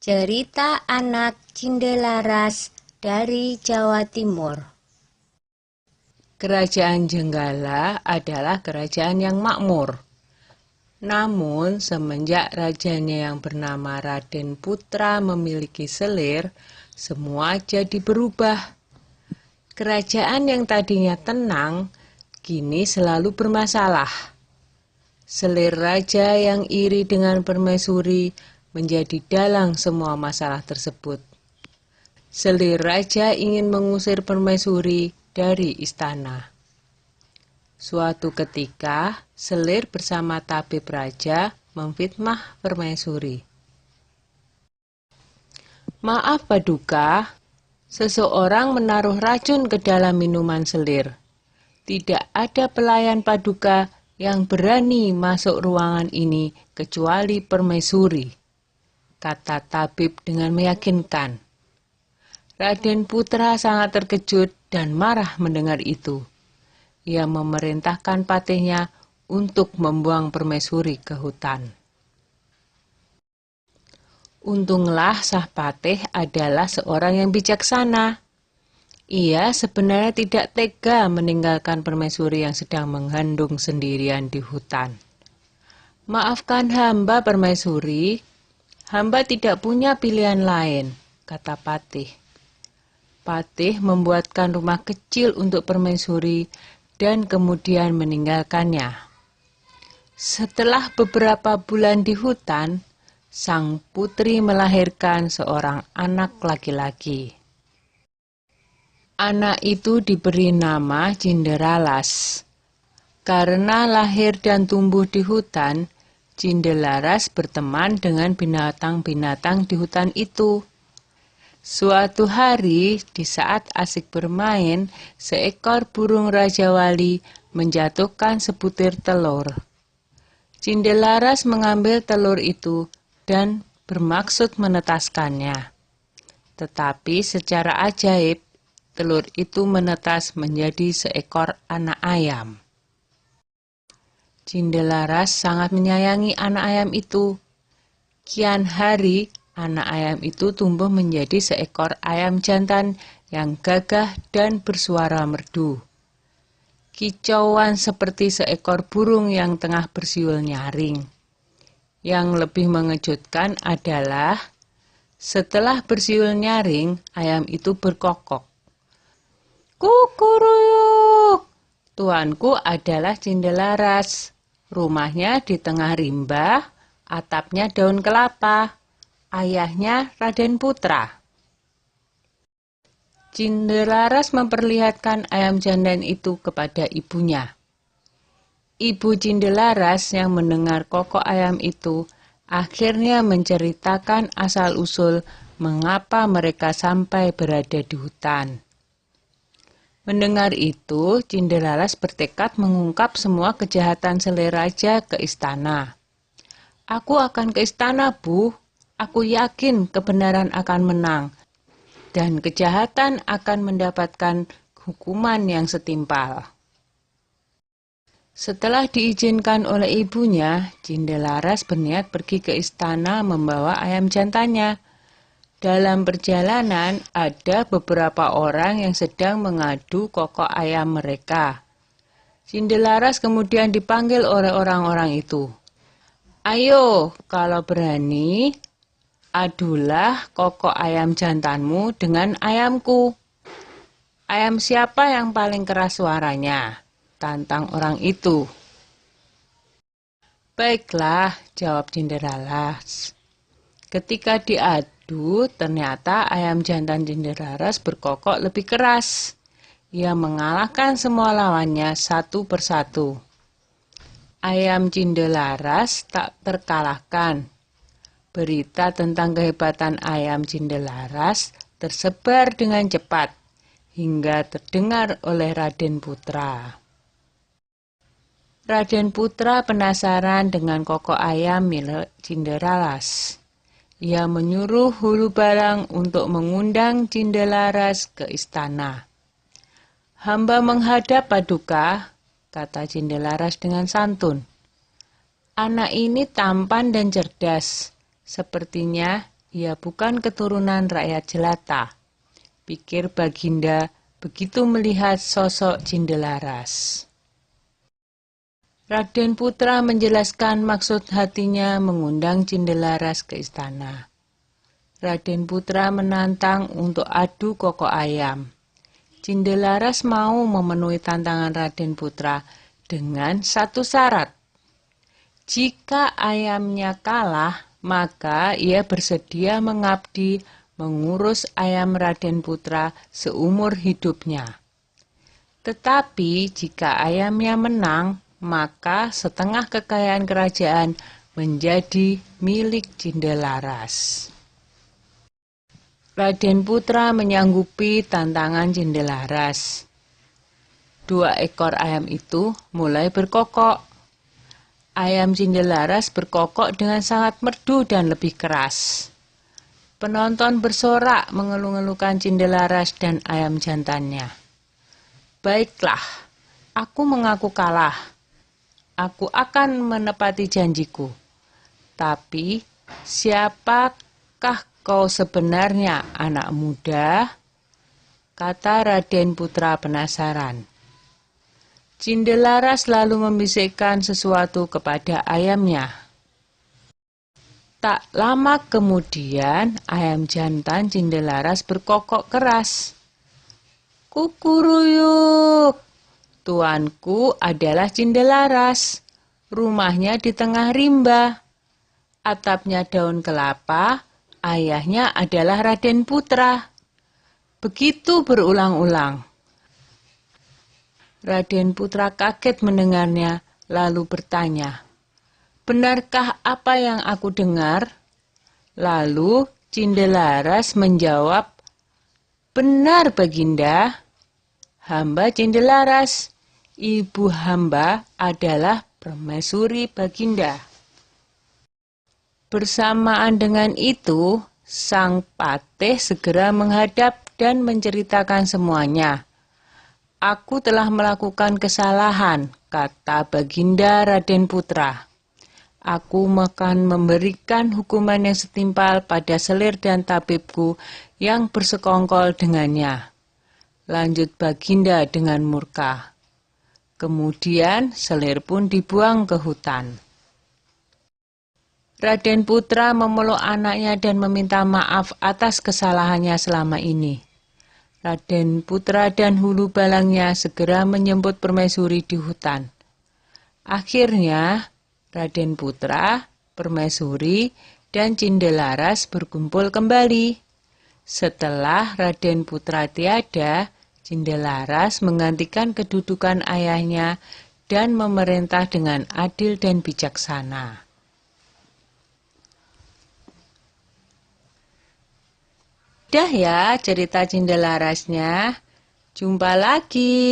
Cerita anak Cindelaras dari Jawa Timur. Kerajaan Jenggala adalah kerajaan yang makmur. Namun, semenjak rajanya yang bernama Raden Putra memiliki selir, semua jadi berubah. Kerajaan yang tadinya tenang, kini selalu bermasalah. Selir raja yang iri dengan permaisuri menjadi dalang semua masalah tersebut. Selir raja ingin mengusir permaisuri dari istana. Suatu ketika, Selir bersama tabib raja memfitnah permaisuri. Maaf Paduka, seseorang menaruh racun ke dalam minuman Selir. Tidak ada pelayan Paduka yang berani masuk ruangan ini kecuali permaisuri, kata tabib dengan meyakinkan. Raden Putra sangat terkejut dan marah mendengar itu. Ia memerintahkan patihnya untuk membuang permaisuri ke hutan. Untunglah Sang Patih adalah seorang yang bijaksana. Ia sebenarnya tidak tega meninggalkan permaisuri yang sedang mengandung sendirian di hutan. Maafkan hamba permaisuri, hamba tidak punya pilihan lain, kata Patih. Patih membuatkan rumah kecil untuk permaisuri dan kemudian meninggalkannya. Setelah beberapa bulan di hutan, sang putri melahirkan seorang anak laki-laki. Anak itu diberi nama Cinderalas. Karena lahir dan tumbuh di hutan, Cinderalas berteman dengan binatang-binatang di hutan itu. Suatu hari, di saat asik bermain, seekor burung Raja Wali menjatuhkan sebutir telur. Cinderalas mengambil telur itu dan bermaksud menetaskannya. Tetapi secara ajaib, telur itu menetas menjadi seekor anak ayam. Cinderalas sangat menyayangi anak ayam itu. Kian hari, anak ayam itu tumbuh menjadi seekor ayam jantan yang gagah dan bersuara merdu. Kicauan seperti seekor burung yang tengah bersiul nyaring. Yang lebih mengejutkan adalah, setelah bersiul nyaring, ayam itu berkokok. Kukuruyuk! Tuanku adalah Cinderalas. Rumahnya di tengah rimba, atapnya daun kelapa. Ayahnya Raden Putra. Cinderalas memperlihatkan ayam jantan itu kepada ibunya. Ibu Cinderalas yang mendengar kokok ayam itu akhirnya menceritakan asal-usul mengapa mereka sampai berada di hutan. Mendengar itu, Cinderalas bertekad mengungkap semua kejahatan Selir Raja ke istana. Aku akan ke istana, Bu. Aku yakin kebenaran akan menang, dan kejahatan akan mendapatkan hukuman yang setimpal. Setelah diizinkan oleh ibunya, Cinderalas berniat pergi ke istana membawa ayam jantannya. Dalam perjalanan, ada beberapa orang yang sedang mengadu kokok ayam mereka. Cinderalas kemudian dipanggil oleh orang-orang itu. Ayo, kalau berani, adulah kokok ayam jantanmu dengan ayamku. Ayam siapa yang paling keras suaranya? Tantang orang itu. Baiklah, jawab Cinderalas. Ketika diadu, ternyata ayam jantan Cinderalas berkokok lebih keras. Ia mengalahkan semua lawannya satu persatu. Ayam Cinderalas tak terkalahkan. Berita tentang kehebatan ayam Cinderalas tersebar dengan cepat hingga terdengar oleh Raden Putra. Raden Putra penasaran dengan kokok ayam milik Cinderalas. Ia menyuruh Hulu Balang untuk mengundang Cinderalas ke istana. Hamba menghadap Paduka, kata Cinderalas dengan santun. Anak ini tampan dan cerdas. Sepertinya ia bukan keturunan rakyat jelata, pikir Baginda begitu melihat sosok Cindelaras. Raden Putra menjelaskan maksud hatinya mengundang Cindelaras ke istana. Raden Putra menantang untuk adu koko ayam. Cindelaras mau memenuhi tantangan Raden Putra dengan satu syarat. Jika ayamnya kalah, maka ia bersedia mengabdi mengurus ayam Raden Putra seumur hidupnya. Tetapi jika ayamnya menang, maka setengah kekayaan kerajaan menjadi milik Cindelaras. Raden Putra menyanggupi tantangan Cindelaras. 2 ekor ayam itu mulai berkokok. Ayam Cindelaras berkokok dengan sangat merdu dan lebih keras. Penonton bersorak mengeluh-ngeluhkan Cindelaras dan ayam jantannya. Baiklah, aku mengaku kalah. Aku akan menepati janjiku. Tapi, siapakah kau sebenarnya, anak muda? Kata Raden Putra penasaran. Cindelaras lalu membisikkan sesuatu kepada ayamnya. Tak lama kemudian, ayam jantan Cindelaras berkokok keras. Kukuruyuk, tuanku adalah Cindelaras. Rumahnya di tengah rimba. Atapnya daun kelapa, ayahnya adalah Raden Putra. Begitu berulang-ulang. Raden Putra kaget mendengarnya, lalu bertanya, "Benarkah apa yang aku dengar?" Lalu Cindelaras menjawab, "Benar, Baginda. Hamba Cindelaras. Ibu hamba adalah permaisuri Baginda." Bersamaan dengan itu, sang patih segera menghadap dan menceritakan semuanya. "Aku telah melakukan kesalahan," kata Baginda Raden Putra. "Aku akan memberikan hukuman yang setimpal pada selir dan tabibku yang bersekongkol dengannya." Lanjut Baginda dengan murka. Kemudian selir pun dibuang ke hutan. Raden Putra memeluk anaknya dan meminta maaf atas kesalahannya selama ini. Raden Putra dan hulu balangnya segera menjemput permaisuri di hutan. Akhirnya, Raden Putra, permaisuri, dan Cindelaras berkumpul kembali. Setelah Raden Putra tiada, Cindelaras menggantikan kedudukan ayahnya dan memerintah dengan adil dan bijaksana. Dah ya cerita Cindelarasnya. Jumpa lagi.